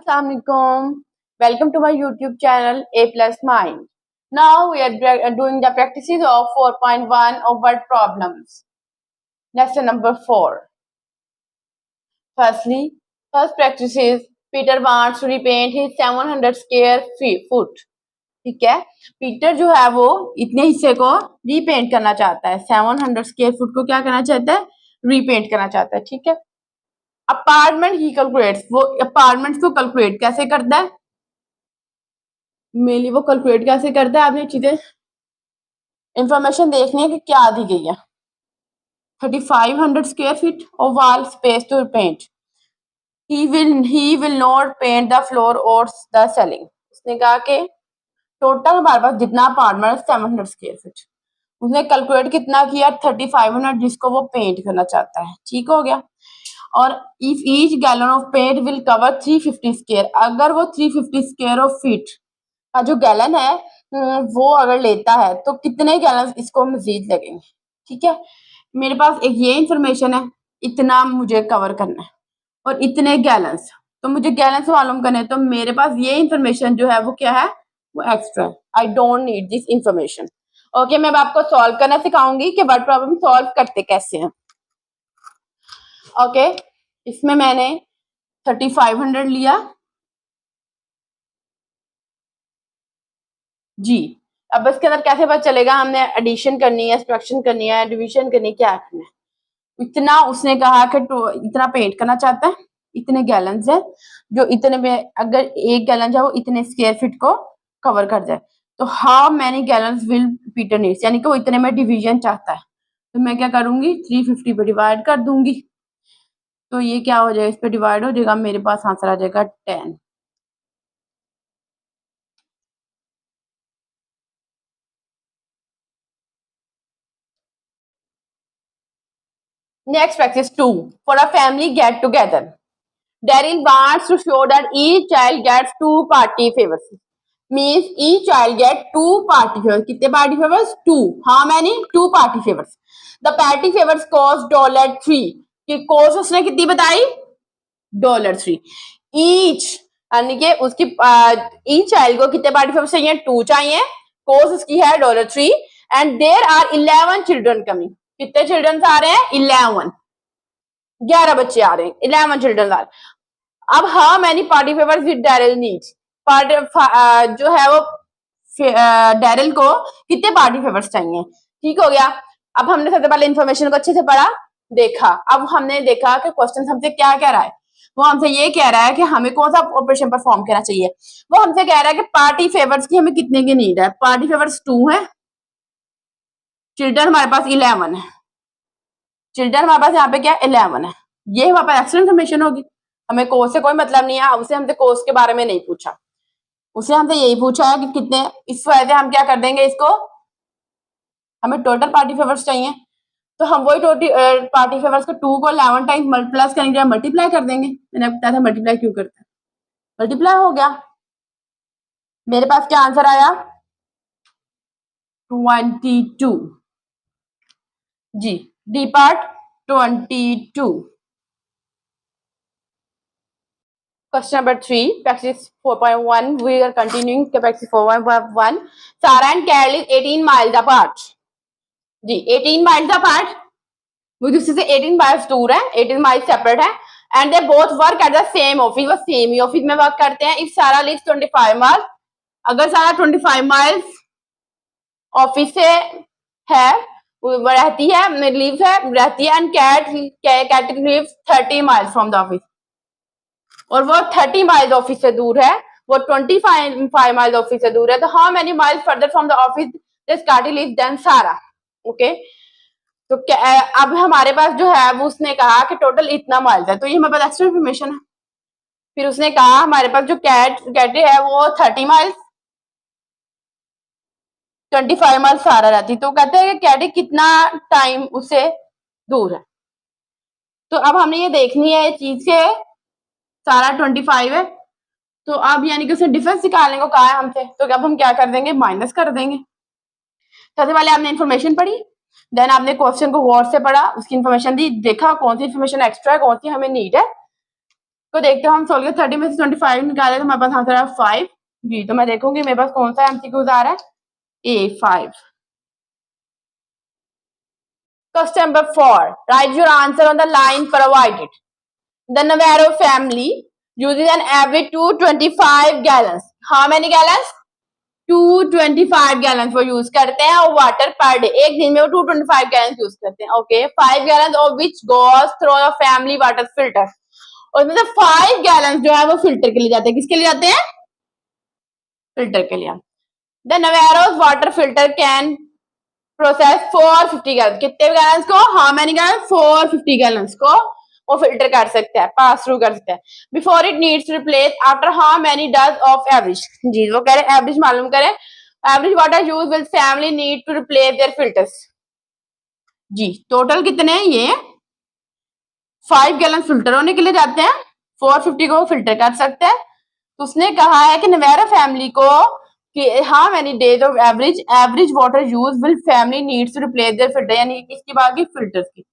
Assalamualaikum. Welcome to my YouTube channel A Plus Mind. Now we are doing the practices of 4.1 of word problems. Lesson number 4. First practice is Peter wants to repaint his 700 square foot. ठीक है, Peter जो है वो इतने हिस्से को repaint करना चाहता है, 700 स्क्वायर फुट को क्या करना चाहता है, रीपेंट करना चाहता है. ठीक है, अपार्टमेंट ही कैलकुलेट्स, वो अपार्टमेंट को कैलकुलेट कैसे करता है, मेनली वो कैलकुलेट कैसे करता है. आपने चीजें इंफॉर्मेशन देखनी है कि क्या दी गई है. 3500 square feet of wall space to paint. He will not paint the floor और द सेलिंग. उसने कहा कि टोटल हमारे पास जितना अपार्टमेंट 700 स्क्वायर फीट, उसने कैलकुलेट कितना किया 3500, जिसको वो पेंट करना चाहता है. ठीक हो गया. और if each gallon of paint will cover 350 square, अगर वो 350 स्क्वायर ऑफ फीट का जो गैलन है वो अगर लेता है तो कितने गैलन इसको मजीद लगेंगे. ठीक है, मेरे पास एक ये इंफॉर्मेशन है, इतना मुझे कवर करना है और इतने गैलन्स, तो मुझे गैलन्स मालूम करने हैं. तो मेरे पास ये इंफॉर्मेशन जो है वो क्या है, वो एक्स्ट्रा है. I don't need this information. Okay, मैं आपको सॉल्व करना सिखाऊंगी कि वर्ड प्रॉब्लम सॉल्व करते कैसे हैं. ओके, इसमें मैंने 3500 लिया जी. अब इसके अंदर कैसे पता चलेगा हमने एडिशन करनी है, सब्ट्रैक्शन करनी है, डिवीजन करनी है, क्या करना है. इतना उसने कहा कि इतना पेंट करना चाहता है, इतने गैलन्स है, जो इतने में अगर एक गैलन जो वो इतने स्क्वायर फीट को कवर कर जाए, तो how many gallons will Peter needs, यानी कि वो इतने में डिवीजन चाहता है. तो मैं क्या करूंगी, 350 पे डिवाइड कर दूंगी. तो ये क्या हो जाएगा, इस पे डिवाइड हो जाएगा, मेरे पास आंसर आ जाएगा 10. Next practice 2. For a family get together, Daryl wants to show that each child gets 2 party favors. Means each child get 2 party favors. कितने party favors? 2. How many? 2 party favors. The party favors cost $3. कि cost उसने कितनी बताई, $3. Each यानी कि उसकी each child को कितने party favors चाहिए, 2 चाहिए. cost उसकी है $3 and there are 11 children coming. कितने चिल्ड्रन आ रहे हैं, 11 बच्चे आ रहे हैं, 11 चिल्ड्रन आ रहे हैं. अब how many party favours with Daryl needs, जो है वो डैरिल को कितने पार्टी फेवर्स चाहिए. ठीक हो गया. अब हमने सबसे पहले इन्फॉर्मेशन को अच्छे से पढ़ा, देखा. अब हमने देखा कि क्वेश्चन हमसे क्या कह रहा है. वो हमसे ये कह रहा है कि हमें कौन सा ऑपरेशन परफॉर्म करना चाहिए. वो हमसे कह रहा है कि पार्टी फेवर्स की हमें कितने की नीड है. पार्टी फेवर्स 2 है, चिल्ड्रन हमारे पास 11 है. चिल्ड्रन हमारे पास यहाँ पे क्या 11 है. ये हमारे पास एक्स्ट्रा इन्फॉर्मेशन होगी. हमें कोर्स से कोई मतलब नहीं है, उसे हमसे कोर्स के बारे में नहीं पूछा, उसे हमसे यही पूछा है कि कितने. इस वजह से हम क्या कर देंगे, इसको हमें टोटल पार्टी फेवर्स चाहिए, तो हम वही टोटल पार्टी फेवर्स को 2 को 11 टाइम्स मल्टीप्लाई करेंगे, मल्टीप्लाई कर देंगे. मैंने आपको बताया था मल्टीप्लाई क्यों करते हैं, मल्टीप्लाई हो गया. मेरे पास क्या आंसर आया, 22 G. D part 22. Question number 3, practice 4.1. We are continuing practice 4.1. Sarah and Carol is 18 miles apart. जी 18 miles apart. वो दूसरे से 18 miles दूर है, 18 miles separate है. And they both work at the same office. वो सेम ही office में work करते हैं. If Sarah lives 25 miles, अगर सारा 25 miles ऑफिस से है, रहती है, लीव है, रहती है. And Kat lives 30 miles from the office, और वो 30 माइल्स ऑफिस से दूर है, वो 25 माइल्स ऑफिस से दूर है. तो how many miles further from the office this काटी लिव्स देन सारा. ओके, तो अब हमारे पास जो है वो उसने कहा कि टोटल इतना माइल्स है, तो ये हमारे पास एक्स्ट्रा इन्फॉर्मेशन है. फिर उसने कहा हमारे पास जो कैटी है वो 30 माइल्स, 25 माइल्स सारा रहती. तो कहते हैं कि कैटी कितना टाइम उससे दूर है. तो अब हमने ये देखनी है चीज के सारा 25 है, तो अब यानी कि उसने डिफरेंस निकालने को कहा है हमसे, तो अब हम क्या कर देंगे, माइनस कर देंगे. सबसे पहले आपने इन्फॉर्मेशन पढ़ी, देन आपने क्वेश्चन को गौर से पढ़ा, उसकी इन्फॉर्मेशन दी, देखा कौन सी इन्फॉर्मेशन एक्स्ट्रा है, कौन सी हमें नीड है. तो देखते हैं हम सोल्व के 30 में से 25 निकाले तो हमारे पास आंसर है 5 जी। तो मैं देखूंगी मेरे पास कौन सा एमसीक्यूज आ रहा है A5। Question number 4, right your answer on the line provided. The Navarro family uses an average 225 gallons, how many gallons? 225 gallon वो यूज करते हैं और वाटर पर डे, एक दिन में वो 225 गैलन यूज करते हैं। Okay, 5 gallon of which goes through the family water filter, और मतलब 5 गैलन जो है वो फिल्टर के लिए जाते हैं। किसके लिए जाते हैं? फिल्टर के लिए। The Navarro's water filter can process 450 gallon, कितने गैलन को? How many gallon? 450 गैलन को वो फिल्टर कर सकता है, पास थ्रू कर सकता है। Before it needs to replace after how many does of average, जी वो कह रहे हैं एवरेज मालूम करें। Average water use will family need to replace their filters, जी टोटल कितने हैं ये? 5 गैलन फिल्टर होने के लिए जाते हैं, 450 को फिल्टर कर सकते हैं। तो उसने कहा है कि नवेरा फैमिली को कि how many days of average water use will family needs to replace their filter, यानी इसकी बात की फिल्टर्स की।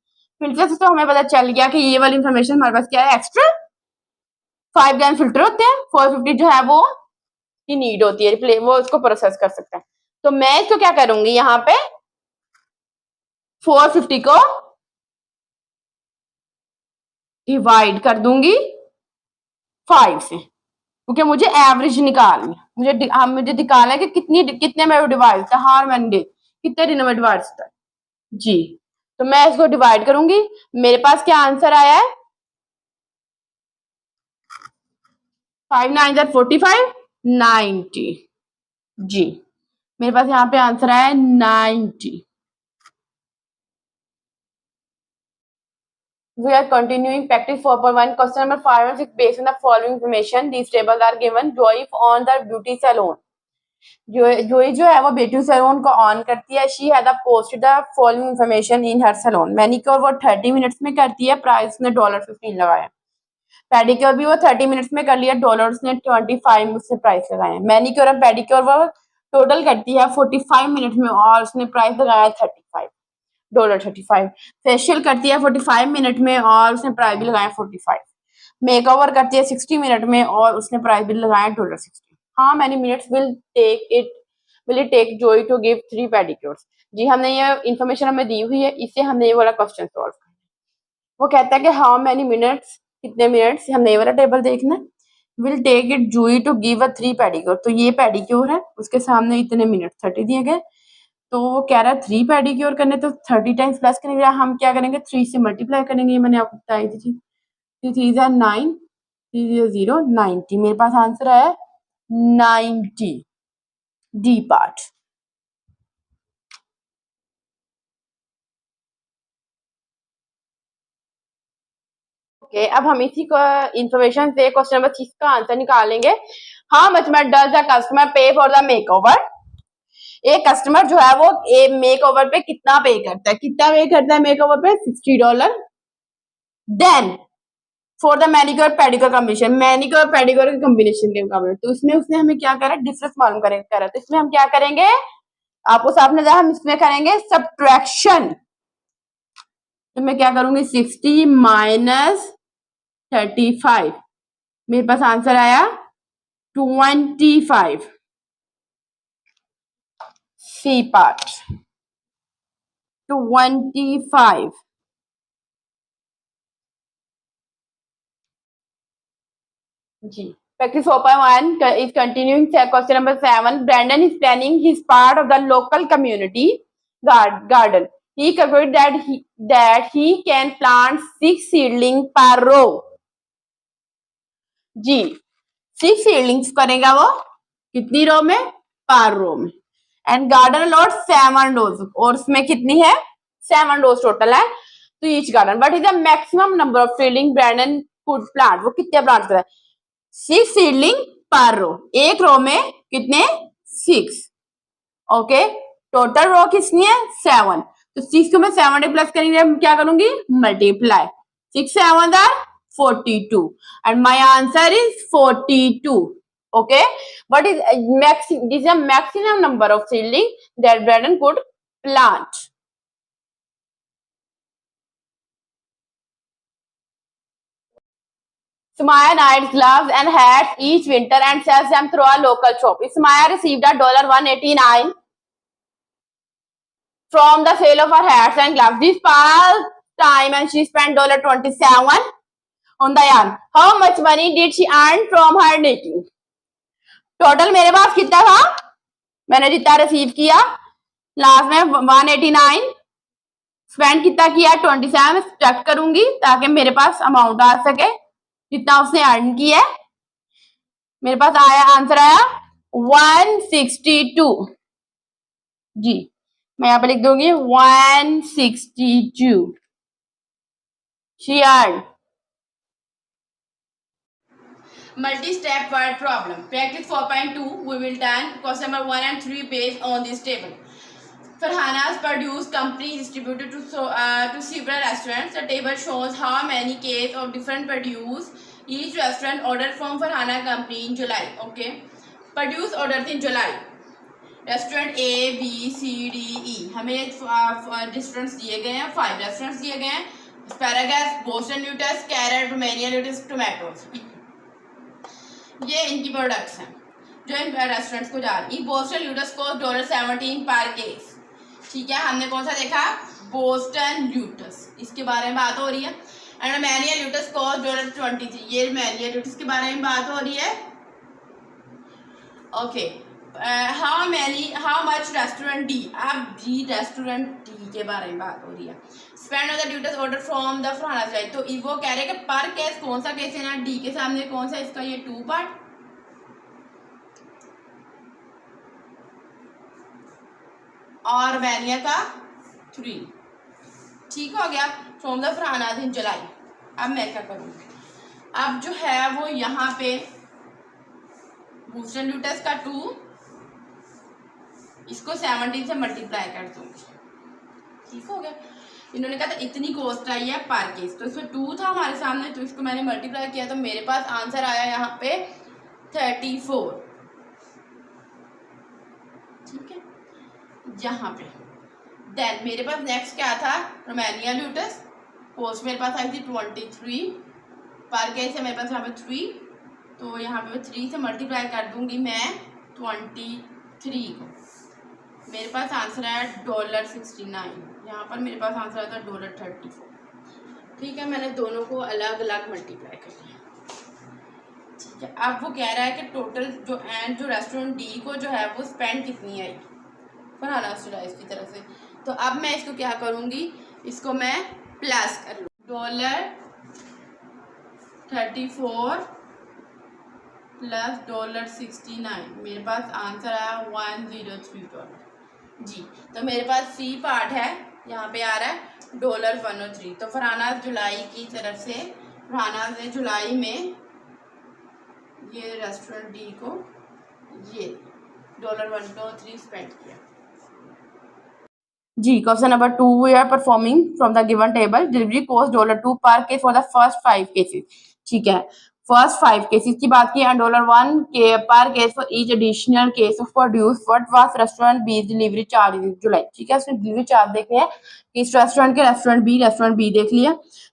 फिल्टर से तो हमें पता चल गया कि ये वाली इंफॉर्मेशन हमारे पास क्या है, एक्स्ट्रा 5 गैलन फिल्टर होते हैं, 450 जो है वो की नीड होती है, वो उसको प्रोसेस कर सकता है। तो मैं इसको क्या करूंगी, यहाँ पे 450 को डिवाइड कर दूंगी 5 से, क्योंकि मुझे एवरेज निकालनी है, मुझे निकालना है कि कितने में डिवाइड होता है, हार मैंने कितने दिनों में डिवाइड होता है जी। तो मैं इसको डिवाइड करूंगी, मेरे पास क्या आंसर आया है? 5 9 45 90 जी। मेरे पास यहाँ पे आंसर आया 90। We are continuing practice 4.1. Question number 5 and 6. Based on the following information, these tables are given. Joy on the beauty salon. जोई जो है वो ब्यूटी सैलून को ऑन करती है। She had posted the following information in her salon. Manicure वो 30 minutes में करती है, प्राइस ने $15 लगाया। पेडिक्योर भी वो 30 मिनट्स में कर लिया, डॉलर्स ने 25 उससे प्राइस लगाया। मैनिक्योर और पेडिक्योर वो टोटल करती है 45 मिनट में और उसने प्राइस लगाया $35। फेशियल करती है 45 मिनट में और उसने प्राइस भी लगाया 45। मेकओवर करती है 60 मिनट में और उसने प्राइस भी लगाया $60। How many minutes will it take Joey to give 3 pedicures. जी हमने ये इन्फॉर्मेशन हमें दी हुई है, इससे हमने ये वाला क्वेश्चन सॉल्व करना है। वो कहता है कि हाउ मैनी मिनट्स, कितने मिनट्स, हमने ये वाला टेबल देखना है। विल टेक इट जोई टू गिव अ 3 पेडिक्योर, तो ये पेडिक्योर है, उसके सामने इतने मिनट 30 दिए गए, तो वो कह रहा है 3 पेडिक्योर करने, तो 30 टाइम्स प्लस करेंगे, हम क्या करेंगे 3 से मल्टीप्लाई करेंगे, ये मैंने आपको बताई थी। 3 3 9, 3 0 90। मेरे पास आंसर है 90, डी पार्ट। ओके, अब हम इसी को इंफॉर्मेशन से क्वेश्चन नंबर 6 का आंसर निकालेंगे। How much does the customer पे फॉर द मेकओवर। एक कस्टमर जो है वो मेकओवर पे कितना पे करता है, मेकओवर पे $60। Then for the manicure pedicure combination, manicure pedicure के कॉम्बिनेशन के मुकाबले, तो इसमें उसने हमें क्या करा, डिफरेंस मालूम करा। तो इसमें हम क्या करेंगे, आपको साफ नजर, हम इसमें करेंगे सब्ट्रैक्शन। तो मैं क्या करूंगी 60 माइनस 35, मेरे पास आंसर आया 25। सी पार्ट 25 जी। Practice 4.1 is continuing. Question number 7. Brandon is planning his part of the local community garden. He calculated that he can plant 6 seedlings per row. Ji 6 seedlings करेगा वो कितनी रो में, पर रो में। एंड गार्डन अलॉट 7 rows, और उसमें कितनी है 7 rows टोटल है। तो each garden what is the maximum number of seedling Brandon could plant, वो कितने प्लांट करता है 6 सीडलिंग पर रो, एक रो में कितने 6। ओके, टोटल रो कितनी है 7, तो 6 को मैं 7 प्लस करेंगे, क्या करूंगी multiply, 6 7 42 and my answer is 42. Okay, what is this is a maximum number of seedling that Brandon could plant. Sumaya knits gloves and hats each winter and sells them through a local shop. Sumaya received a $189 from the sale of her hats and gloves this past time, and she spent $27 on the yarn. How much money did she earn from her knitting? Total मेरे पास कितना था, मैंने जितना receive किया last में 189, spend कितना किया 27, check करूंगी ताकि मेरे पास अमाउंट आ सके जितना उसने अर्न किया है। मेरे पास आया, आंसर आया 162 जी। मैं यहाँ पे लिख दूंगी 162 she earned। Multi-step word problem. Practice 4.2. We will done question number 1 and 3 based on this table. Farhana's produce company distributed to several restaurants. The table shows how many cases of different produce each restaurant ordered from Farhana company in July. Okay. Produce orders in July. Restaurant A B C D E, हमें restaurants दिए गए हैं, 5 restaurants दिए गए हैं। Asparagus, Boston lettuce, carrot, romaine lettuce, tomatoes, ये इनकी products हैं जो इन रेस्टोरेंट्स को जा रही है। बोस्टन ल्यूटस को $17 पर केस, ठीक है। हमने कौन सा देखा, बोस्टन ल्यूटस, इसके बारे में बात हो रही है। एंड रोमानिया ल्यूटस को $23, ये रोमानिया ल्यूटस के बारे में बात हो रही है। Okay, how much restaurant D, अब जी रेस्टोरेंट डी के बारे में बात हो रही है। Spend on the duties order from the फ्राना साइड, तो वो कह रहे हैं कि पर केस कौन सा केस है ना, डी के सामने कौन सा, इसका ये 2 पार्ट, और वैनिया का 3, ठीक हो गया। फ्रॉम द फ्राना इन जुलाई। अब मैं क्या करूँगी, अब जो है वो यहाँ पे बोस्टन ल्यूटस का 2, इसको 17 से मल्टीप्लाई कर दूंगी, ठीक हो गया। इन्होंने कहा था इतनी कॉस्ट आई है पर केस, तो इसमें 2 था हमारे सामने, तो इसको मैंने मल्टीप्लाई किया तो मेरे पास आंसर आया यहाँ पे 34, ठीक है। यहाँ पे देन मेरे पास नेक्स्ट क्या था, रोमानिया ल्यूटस, कॉस्ट मेरे पास आई थी 23 पर केस है मेरे पास यहाँ पे 3, तो यहाँ पे 3 से मल्टीप्लाई कर दूंगी मैं 23 को, मेरे पास आंसर आया $69, यहाँ पर मेरे पास आंसर आया था $34, ठीक है। मैंने दोनों को अलग अलग मल्टीप्लाई कर लिया, ठीक है। अब वो कह रहा है कि टोटल जो रेस्टोरेंट डी को जो है वो स्पेंड कितनी आई फरहाना स्टूडेंट्स की तरफ से, तो अब मैं इसको क्या करूँगी, इसको मैं प्लस कर लूँ, $34 प्लस $69, मेरे पास आंसर आया $103 जी। तो मेरे पास सी पार्ट है, यहाँ पे आ रहा है $103, तो फरहाना जुलाई की तरफ से, फरहाना ने जुलाई में ये रेस्टोरेंट डी को ये $103 स्पेंड किया जी। Question number 2, we are performing from the given table, delivery cost $2 per case for the first 5 cases, ठीक है। फर्स्ट 5 केसेस की बात की एंड $1 के per case for each additional case of produce, what was restaurant B delivery charge in July, ठीक है। उसने delivery charge देखे हैं इस रेस्टोरेंट के, रेस्टोरेंट बी देख लिया,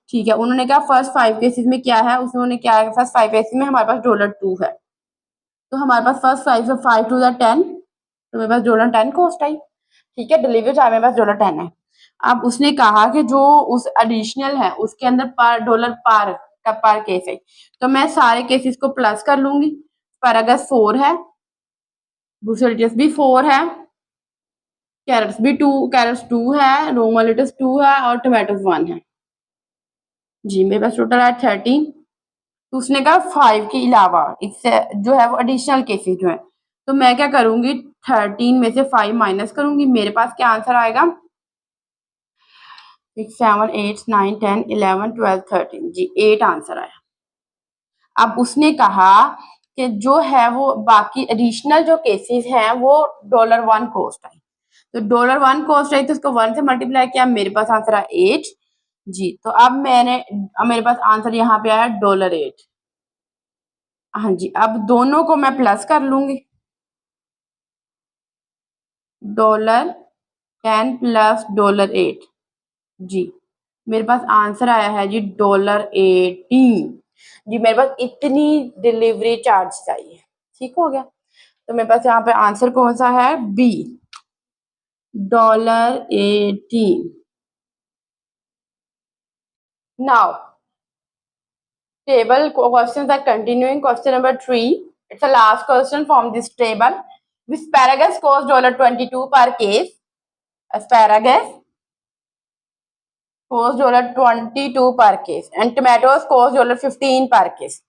ठीक है। उन्होंने कहा फर्स्ट 5 केसेस में क्या है, उन्होंने क्या है, फर्स्ट 5 केसेस में हमारे पास $2 है, तो हमारे पास फर्स्ट 5 टू द 10, तो मेरे पास $10 कॉस्ट आई, ठीक है। डिलीवरी चार्ज मेरे पास $10 है। अब उसने कहा कि जो उस एडिशनल है उसके अंदर $1 का पर केस है, तो मैं सारे केसेस को प्लस कर लूंगी। पैरागस 4 है, बुसेलिटस भी 4 है, कैरेट्स भी 2 है, रोमालिटस 2 है और टोमेटोज 1 है जी। मेरे पास टोटल है 13, तो उसने कहा 5 के अलावा इससे जो है वो एडिशनल केसेस जो है, तो मैं क्या करूंगी 13 में से 5 माइनस करूंगी, मेरे पास क्या आंसर आएगा 6 7 8 9 10 11 12 13 जी, 8 आंसर आया। अब उसने कहा कि जो है वो बाकी एडिशनल जो केसेस हैं वो $1 कॉस्ट आई, तो $1 कॉस्ट आई तो उसको 1 से मल्टीप्लाई किया, मेरे पास आंसर आया 8 जी। तो अब मेरे पास आंसर यहाँ पे आया $8, हाँ जी। अब दोनों को मैं प्लस कर लूंगी, $10 प्लस $8 जी, मेरे पास आंसर आया है जी $18 जी मेरे पास इतनी डिलीवरी चार्ज चाहिए। ठीक हो गया, तो मेरे पास यहाँ पे आंसर कौन सा है, B, $18। Now table questions are continuing. Question number 3. It's the last question from this table. Asparagus costs $22 per case. Asparagus costs $22 per case, and tomatoes cost $15 per case.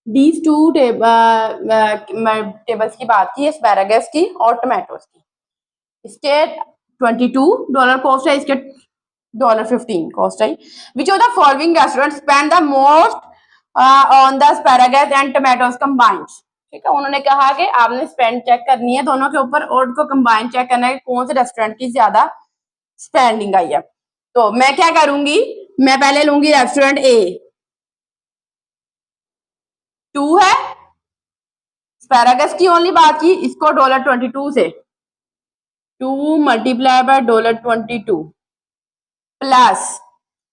These two tables की बात की, asparagus की और tomatoes की. इसके $22 cost है, इसके $15 cost है. Which of the following restaurants spend the most on the asparagus and tomatoes combined? ठीक है, उन्होंने कहा कि आपने स्पेंड चेक करनी है दोनों के ऊपर और उनको कंबाइन चेक करना है कौन से रेस्टोरेंट की ज्यादा स्पेंडिंग आई है. तो मैं क्या करूंगी, मैं पहले लूंगी रेस्टोरेंट ए, 2 है, एस्पैरागस की ओनली बात की, इसको $22 से 2 मल्टीप्लाई बाय $22 प्लस,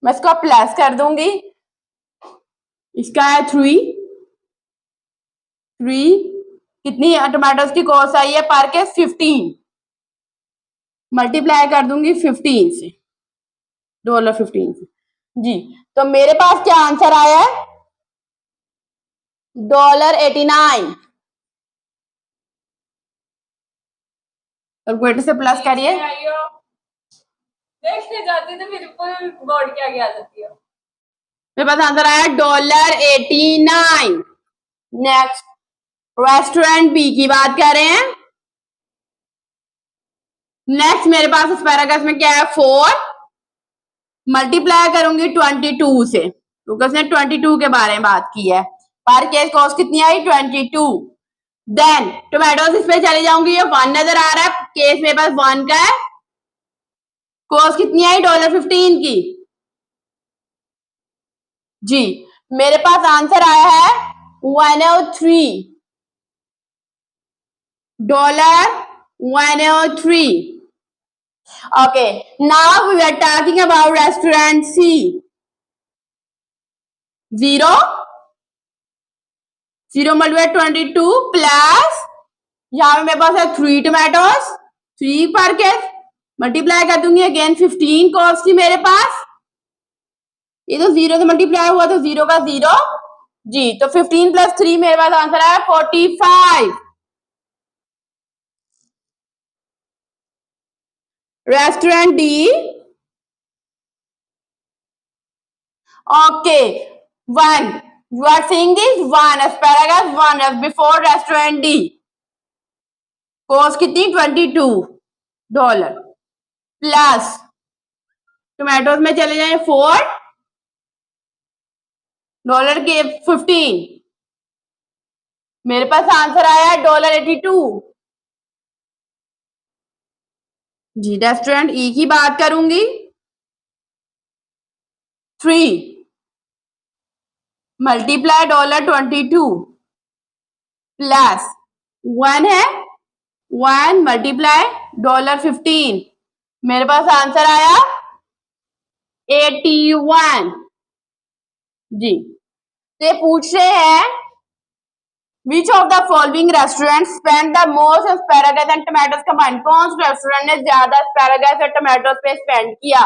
मैं इसको प्लस कर दूंगी, इसका है 3 कितनी टोमेटोज की कॉस्ट आई है पर के 15, मल्टीप्लाई कर दूंगी 15 से, $15 से जी. तो मेरे पास क्या आंसर आया है, $89. कैलकुलेटर से प्लस करिए, देखने जाते थे मेरे ऊपर बोर्ड के आगे आ जाती है. मेरे पास आंसर आया $89. नेक्स्ट रेस्टोरेंट बी की बात कर रहे हैं. नेक्स्ट मेरे पास एस्पैरागस में क्या है, 4 मल्टीप्लाई करूंगी 22 से, क्योंकि उसने 22 के बारे में बात की है. पर केस कॉस्ट कितनी आई, 22. देन टोमेटोज इस पे चले जाऊंगी, ये 1 नजर आ रहा है, केस मेरे पास 1 का है, कॉस्ट कितनी आई $15 की जी. मेरे पास आंसर आया है $103. Okay, now we are talking about restaurant C. 0 multiplied 22 plus यहाँ पे मेरे पास है 3 टोमेटोज, 3 पर के मल्टीप्लाई कर दूंगी अगेन 15 कॉस्ट थी मेरे पास, ये तो 0 से मल्टीप्लाई हुआ तो 0 का 0 जी. तो 15 प्लस 3 मेरे पास आंसर है 45. Restaurant D. Okay, 1. You are saying this 1 asparagus 1 as before restaurant D. Cost कितनी $22 प्लस टोमेटोज में चले जाए $4 के 15, मेरे पास आंसर आया $82 जी. रेस्टोरेंट ई की बात करूंगी, 3 मल्टीप्लाई $22 प्लस 1 है, 1 मल्टीप्लाई $15, मेरे पास आंसर आया 81 जी. ते पूछ रहे हैं Which of the following restaurants spend the most asparagus and tomatoes combined? कौन से रेस्टोरेंट ने ज्यादा asparagus और tomatoes पे स्पेंड किया?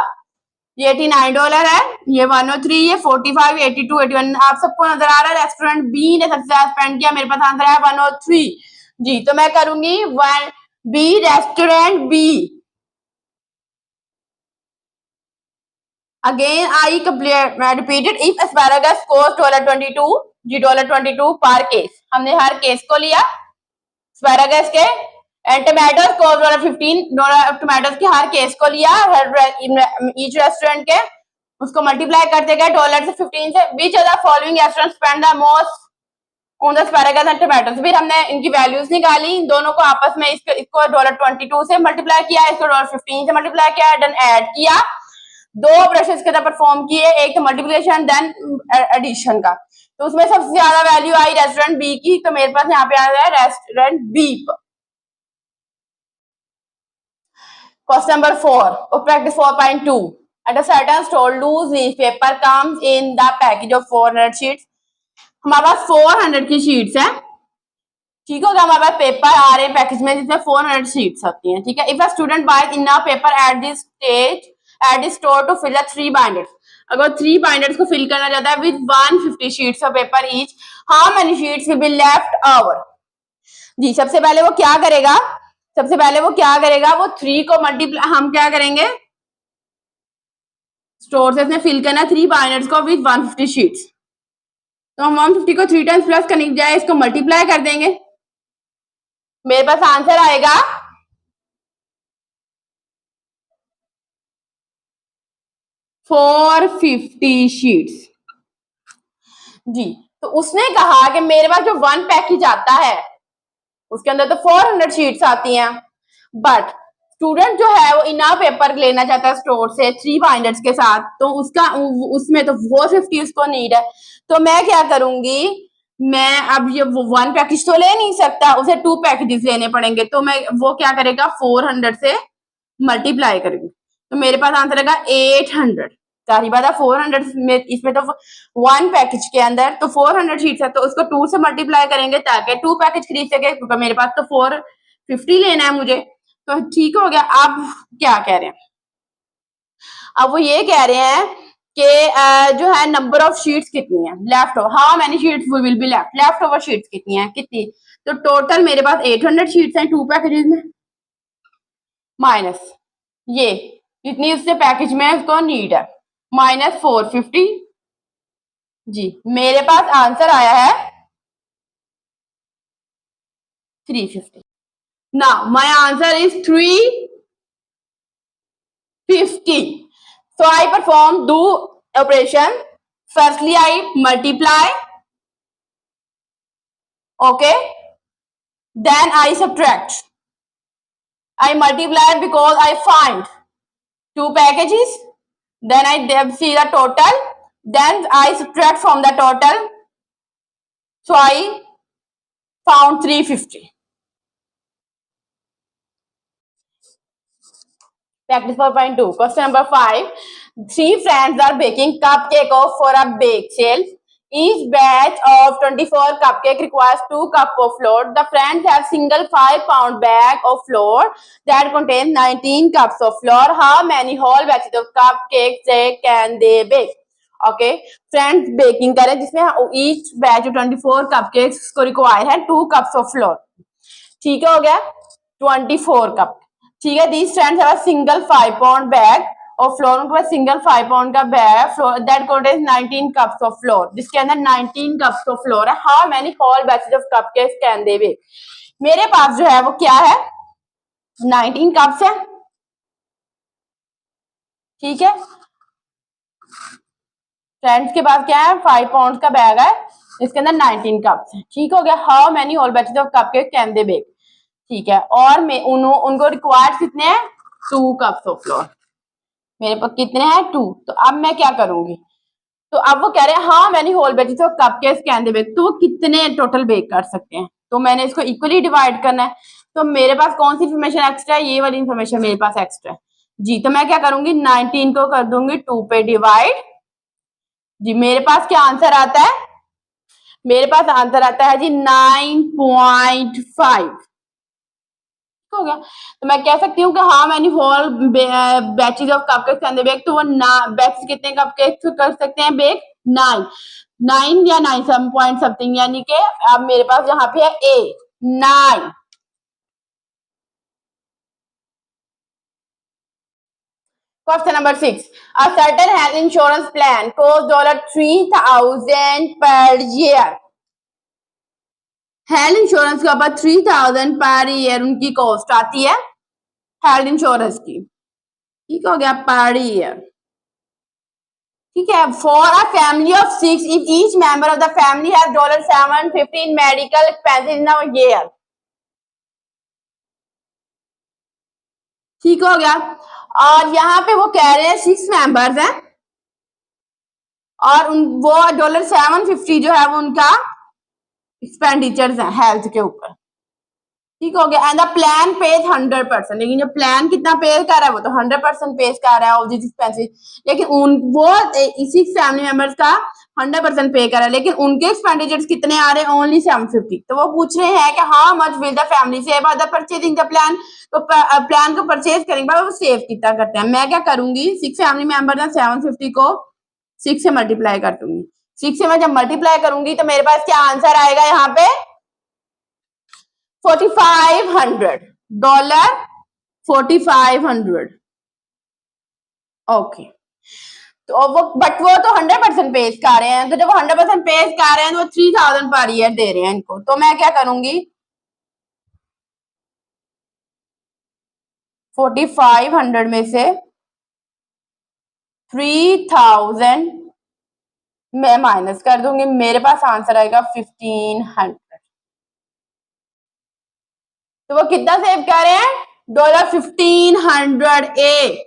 ये $89 है, ये 103, ये 45, 82, 81. आप सबको नजर आ रहा है रेस्टोरेंट बी ने सबसे ज्यादा स्पेंड किया, मेरे पास आंसर है 103 जी. तो मैं करूंगी 1B, restaurant B. Again I repeated, if asparagus cost $22 जी, $22 पर केस, हमने हर केस को लिया एस्पैरागस के, एंड टोमेटोज कोस्ट $15 टोमेटोज के हर केस को लिया, ईच रेस्टोरेंट के, उसको मल्टीप्लाई करते गए $15 से 15 से. Which of the following restaurant spend the most on the asparagus and tomatoes. फिर हमने इनकी वैल्यूज निकाली, दोनों को आपस में, इसको $22 से मल्टीप्लाई किया, इसको $15 से मल्टीप्लाई किया, देन ऐड किया, 2 ब्रशेस के तरह परफॉर्म किए, एक तो मल्टीप्लिकेशन देन एडिशन का. तो उसमें सबसे ज्यादा वैल्यू आई रेस्टोरेंट बी की, तो मेरे पास यहाँ पे आ रहा है रेस्टोरेंट बी. क्वेश्चन नंबर 4 और practice 4.2. At a certain store, loose leaf paper comes in the package of 400 sheets. हमारे पास 400 की शीट्स हैं, ठीक हो गया। हमारे पास पेपर आ रहे हैं पैकेज में जिसमें 400 शीट्स आती हैं, ठीक है। If a student buys enough paper at this stage at this store to fill the 3 binders, अगर 3 बाइंडर्स को फिल करना चाहता है with 150 sheets of paper each, how many sheets will be left over? जी सबसे पहले वो क्या करेगा, वो 3 को मल्टीप्लाई, हम क्या करेंगे, स्टोर से इसने फिल करना 3 बाइंडर्स को विद 150 शीट्स, तो हम 150 को 3 टाइम्स प्लस करने की बजाय इसको मल्टीप्लाई कर देंगे। मेरे पास आंसर आएगा 450 शीट्स। जी तो उसने कहा कि मेरे पास जो 1 पैकेज आता है उसके अंदर तो 400 शीट्स आती हैं, बट स्टूडेंट जो है वो इना पेपर लेना चाहता है स्टोर से 3 बाइंडर्स के साथ, तो उसमें तो 450 उसको नीड है। तो मैं क्या करूंगी, मैं अब ये 1 पैकेज तो ले नहीं सकता, उसे 2 पैकेजेस लेने पड़ेंगे, तो मैं वो क्या करेगा 400 से मल्टीप्लाई करेंगे, तो मेरे पास आंसर आएगा 800। सारी बात है 400 में, इसमें तो 1 पैकेज के अंदर तो 400 शीट्स है, तो उसको 2 से मल्टीप्लाई करेंगे ताकि 2 पैकेज खरीद सके, क्योंकि मेरे पास तो 450 लेना है मुझे। तो ठीक हो गया। अब क्या कह रहे हैं, अब वो ये कह रहे हैं कि जो है नंबर ऑफ शीट्स कितनी है left over, how many sheets will be left over sheets कितनी है, कितनी, तो टोटल मेरे पास 800 शीट्स हैं 2 पैकेजेस में, माइनस ये जितनी उससे पैकेज में उसको नीड है, माइनस 450। जी मेरे पास आंसर आया है 350। Now my answer is 350। So I perform 2 operation. Firstly, I multiply. Okay. Then I subtract. I multiply because I find 2 packages. Then I see the total. Then I subtract from the total. So I found 350. Practice 4.2. Question number 5. 3 friends are baking cupcake for a bake sale. Each batch of 24 cupcake requires 2 cups of flour. The friends have single 5-pound bag of flour that contains 19 cups of flour. How many whole batches of cupcakes can they bake? Okay, friends baking करें जिसमें each batch of 24 cupcakes को require है 2 cups of flour. ठीक है, हो गया 24 cup. ठीक है, these friends have a single 5-pound bag of flour, उनके पास सिंगल 5 पाउंड का bag floor that contains 19 cups of flour, जिसके अंदर 19 cups of flour है। How many whole batches of cupcakes can they bake? मेरे पास जो है वो क्या है 19 cups है, ठीक है। फ्रेंड्स के पास क्या है 5 पाउंड का बैग है, इसके अंदर 19 कप्स है, ठीक हो गया। How many whole batches of cupcake can they bake, ठीक है। और मैं उनको रिक्वायर्ड कितने हैं 2 कप्स ऑफ फ्लोर, मेरे पास कितने हैं 2। तो अब मैं क्या करूंगी, तो अब वो कह रहे हैं how many whole batches of cupcakes can they bake, तो वो कितने टोटल बेक कर सकते हैं, तो मैंने इसको इक्वली डिवाइड करना है। तो मेरे पास कौन सी इन्फॉर्मेशन एक्स्ट्रा है, ये वाली इन्फॉर्मेशन मेरे पास एक्स्ट्रा है जी। तो मैं क्या करूंगी 19 को कर दूंगी 2 पे डिवाइड जी। मेरे पास क्या आंसर आता है, मेरे पास आंसर आता है जी 9.5 हो गया। तो मैं कह सकती हूँ कि हाँ मैंने whole batches of cupcakes can they bake, तो वो बैचेस कितने कपकेक्स कर सकते हैं बेक 9 या 9 सम पॉइंट समथिंग, यानी कि अब मेरे पास यहाँ पे है A 9। Question number 6. A certain health insurance plan costs $3,000 per year. Health insurance के ऊपर 3000 पर ईयर उनकी कॉस्ट आती है हेल्थ इंश्योरेंस की, ठीक हो गया पर ईयर, ठीक है। For a family of 6 if each member of the family has $750 in medical expenses in a year, ठीक हो गया। और यहाँ पे वो कह रहे हैं 6 मेंबर्स हैं और वो $750 जो है वो उनका एक्सपेंडिचर्स हैं हेल्थ के ऊपर, ठीक हो गया। एंड द प्लान पेज 100%, लेकिन जो प्लान कितना पे कर रहा है वो तो 100% पे कर रहा है ऑफ दिस एक्सपेंसेस, लेकिन उन वो इसी फैमिली मेंबर्स का 100% पे कर रहा है, लेकिन उनके एक्सपेंडिचर्स कितने आ रहे हैं, ओनली 750। तो वो पूछ रहे हैं कि how much will the family save the purchasing the plan. तो प्लान को परचेज करेंगे बाद वो सेव कितना करते हैं। मैं क्या करूंगी, 6 फैमिली मेंबर है, 750 को 6 से मल्टीप्लाई कर दूंगी। 6 से मैं जब मल्टीप्लाई करूंगी तो मेरे पास क्या आंसर आएगा यहाँ पे, $4,500, 4,500। ओके, तो वो बट वो तो 100% पेज कर रहे हैं, तो जब वो 100% पेज कर रहे हैं तो वो 3,000 पर ईयर दे रहे हैं इनको। तो मैं क्या करूंगी, 4,500 में से 3,000 मैं माइनस कर दूंगी, मेरे पास आंसर आएगा 1,500। तो वो कितना सेव कर रहे हैं, $1,500